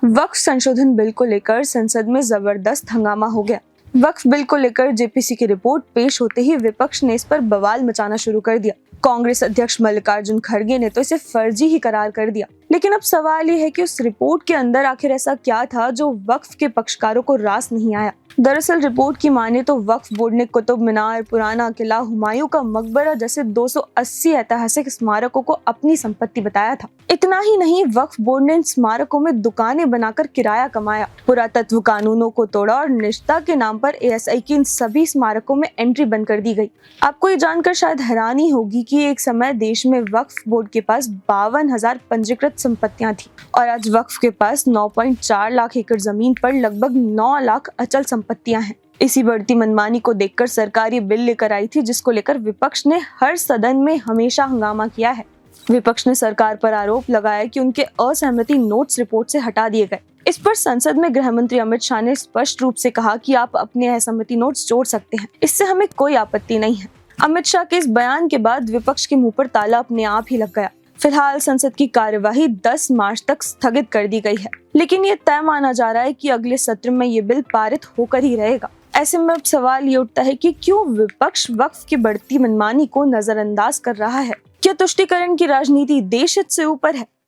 वक्फ संशोधन बिल को लेकर संसद में जबरदस्त हंगामा हो गया। वक्फ बिल को लेकर जेपीसी की रिपोर्ट पेश होते ही विपक्ष ने इस पर बवाल मचाना शुरू कर दिया। कांग्रेस अध्यक्ष मल्लिकार्जुन खड़गे ने तो इसे फर्जी ही करार कर दिया। लेकिन अब सवाल ये है कि उस रिपोर्ट के अंदर आखिर ऐसा क्या था जो वक्फ के पक्षकारों को रास नहीं आया। दरअसल रिपोर्ट की माने तो वक्फ बोर्ड ने कुतुब मीनार, पुराना किला, हुमायूं का मकबरा जैसे 280 ऐतिहासिक स्मारकों को अपनी संपत्ति बताया था। इतना ही नहीं, वक्फ बोर्ड ने इन स्मारकों में दुकानें बनाकर किराया कमाया, पुरातत्व कानूनों को तोड़ा और निष्ठा के नाम पर एएसआई की इन सभी स्मारकों में एंट्री बंद कर दी गई। आपको ये जानकर शायद हैरानी होगी कि एक समय देश में वक्फ बोर्ड के पास 52,000 पंजीकृत संपत्तियां थी और आज वक्फ के पास 9.4 लाख एकड़ जमीन पर लगभग 9 लाख अचल संपत्तियां हैं। इसी बढ़ती मनमानी को देखकर सरकार ये बिल लेकर आई थी, जिसको लेकर विपक्ष ने हर सदन में हमेशा हंगामा किया है। विपक्ष ने सरकार पर आरोप लगाया कि उनके असहमति नोट्स रिपोर्ट से हटा दिए गए। इस पर संसद में गृह मंत्री अमित शाह ने स्पष्ट रूप से कहा कि आप अपने असहमति नोट्स जोड़ सकते हैं, इससे हमें कोई आपत्ति नहीं है। अमित शाह के इस बयान के बाद विपक्ष के मुंह पर ताला अपने आप ही लग गया। फिलहाल संसद की कार्यवाही 10 मार्च तक स्थगित कर दी गई है, लेकिन ये तय माना जा रहा है कि अगले सत्र में ये बिल पारित होकर ही रहेगा। ऐसे में अब सवाल ये उठता है कि क्यों विपक्ष वक्फ की बढ़ती मनमानी को नजरअंदाज कर रहा है? क्या तुष्टीकरण की राजनीति देश हित से ऊपर है?